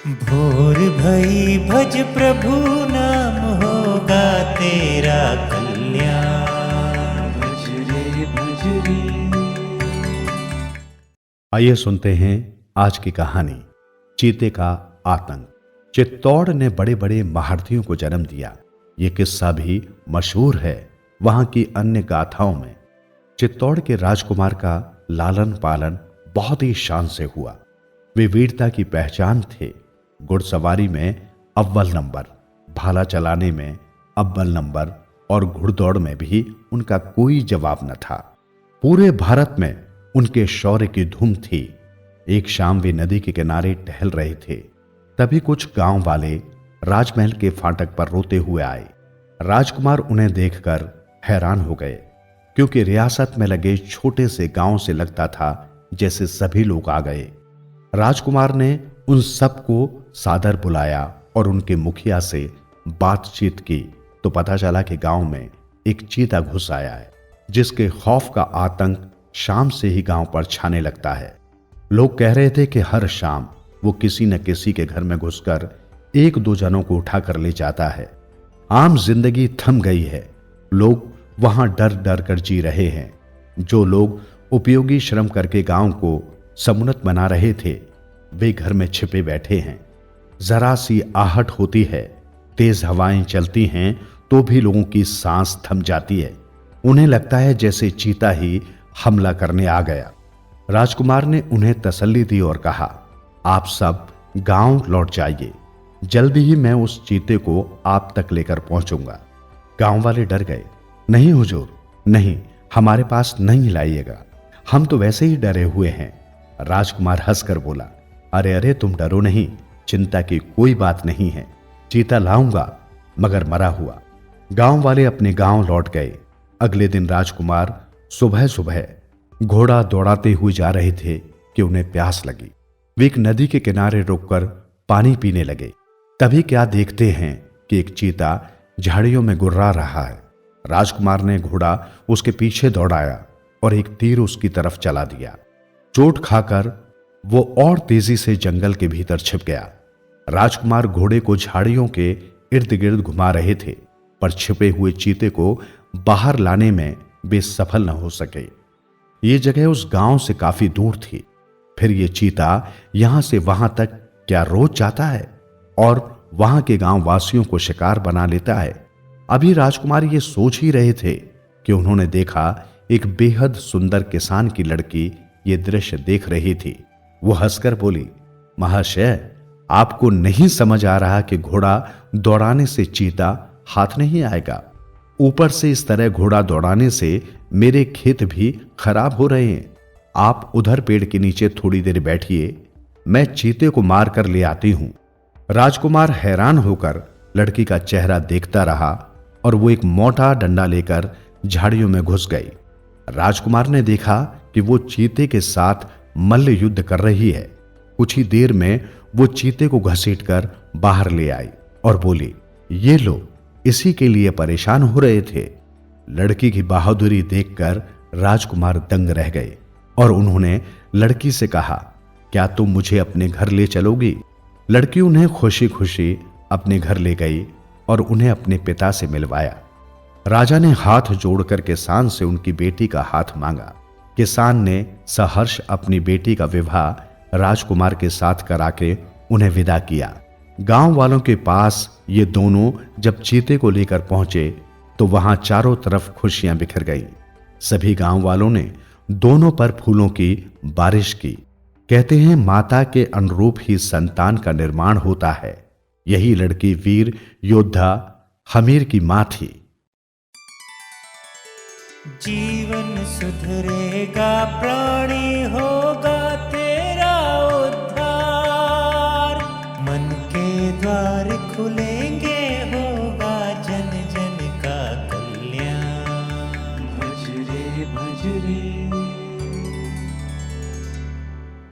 भोर भई भज प्रभु नाम होगा तेरा कल्याण। भज रे भज रे। आइए सुनते हैं आज की कहानी चीते का आतंक। चित्तौड़ ने बड़े बड़े महारथियों को जन्म दिया। ये किस्सा भी मशहूर है वहां की अन्य गाथाओं में। चित्तौड़ के राजकुमार का लालन पालन बहुत ही शान से हुआ। वे वीरता की पहचान थे। घुड़सवारी में अव्वल नंबर, भाला चलाने में अव्वल नंबर और घुड़दौड़ में भी उनका कोई जवाब न था। पूरे भारत में उनके शौर्य की धूम थी। एक शाम वे नदी के किनारे टहल रहे थे, तभी कुछ गांव वाले राजमहल के फाटक पर रोते हुए आए। राजकुमार उन्हें देखकर हैरान हो गए, क्योंकि रियासत में लगे छोटे से गांव से लगता था जैसे सभी लोग आ गए। राजकुमार ने उन सबको सादर बुलाया और उनके मुखिया से बातचीत की तो पता चला कि गांव में एक चीता घुस आया है, जिसके खौफ का आतंक शाम से ही गांव पर छाने लगता है। लोग कह रहे थे कि हर शाम वो किसी न किसी के घर में घुसकर एक दो जनों को उठा कर ले जाता है। आम जिंदगी थम गई है। लोग वहां डर डर कर जी रहे हैं। जो लोग उपयोगी श्रम करके गांव को समुन्नत बना रहे थे, वे घर में छिपे बैठे हैं। जरा सी आहट होती है, तेज हवाएं चलती हैं तो भी लोगों की सांस थम जाती है। उन्हें लगता है जैसे चीता ही हमला करने आ गया। राजकुमार ने उन्हें तसल्ली दी और कहा, आप सब गांव लौट जाइए, जल्दी ही मैं उस चीते को आप तक लेकर पहुंचूंगा। गांव वाले डर गए। नहीं हुजूर, नहीं, हमारे पास नहीं लाइएगा, हम तो वैसे ही डरे हुए हैं। राजकुमार हंसकर बोला, अरे अरे, तुम डरो नहीं, चिंता की कोई बात नहीं है, चीता लाऊंगा, मगर मरा हुआ। गांव वाले अपने गांव लौट गए। अगले दिन राजकुमार सुबह सुबह घोड़ा दौड़ाते हुए जा रहे थे कि उन्हें प्यास लगी। वे एक नदी के किनारे रुककर पानी पीने लगे। तभी क्या देखते हैं कि एक चीता झाड़ियों में गुर्रा रहा है। राजकुमार ने घोड़ा उसके पीछे दौड़ाया और एक तीर उसकी तरफ चला दिया। चोट खाकर वो और तेजी से जंगल के भीतर छिप गया। राजकुमार घोड़े को झाड़ियों के इर्द गिर्द घुमा रहे थे, पर छिपे हुए चीते को बाहर लाने में वे सफल न हो सके। ये जगह उस गांव से काफी दूर थी। फिर ये चीता यहां से वहां तक क्या रोज जाता है और वहां के गांव वासियों को शिकार बना लेता है। अभी राजकुमार ये सोच ही रहे थे कि उन्होंने देखा एक बेहद सुंदर किसान की लड़की ये दृश्य देख रही थी। वो हंसकर बोली, महाशय, आपको नहीं समझ आ रहा कि घोड़ा दौड़ाने से चीता हाथ नहीं आएगा। ऊपर से इस तरह घोड़ा दौड़ाने से मेरे खेत भी खराब हो रहे हैं। आप उधर पेड़ के नीचे थोड़ी देर बैठिए, मैं चीते को मार कर ले आती हूं। राजकुमार हैरान होकर लड़की का चेहरा देखता रहा और वो एक मोटा डंडा लेकर झाड़ियों में घुस गई। राजकुमार ने देखा कि वो चीते के साथ मल्ल युद्ध कर रही है। कुछ ही देर में वो चीते को घसीटकर बाहर ले आई और बोली, ये लो, इसी के लिए परेशान हो रहे थे। लड़की की बहादुरी देखकर राजकुमार दंग रह गए और उन्होंने लड़की से कहा, क्या तुम मुझे अपने घर ले चलोगी? लड़की उन्हें खुशी खुशी अपने घर ले गई और उन्हें अपने पिता से मिलवाया। राजा ने हाथ जोड़कर किसान से उनकी बेटी का हाथ मांगा। किसान ने सहर्ष अपनी बेटी का विवाह राजकुमार के साथ करा के उन्हें विदा किया। गांव वालों के पास ये दोनों जब चीते को लेकर पहुंचे तो वहां चारों तरफ खुशियां बिखर गईं। सभी गांव वालों ने दोनों पर फूलों की बारिश की। कहते हैं माता के अनुरूप ही संतान का निर्माण होता है। यही लड़की वीर योद्धा हमीर की मां थी। जीवन सुधरेगा, प्राणी होगा तेरा उद्धार, मन के द्वार खुले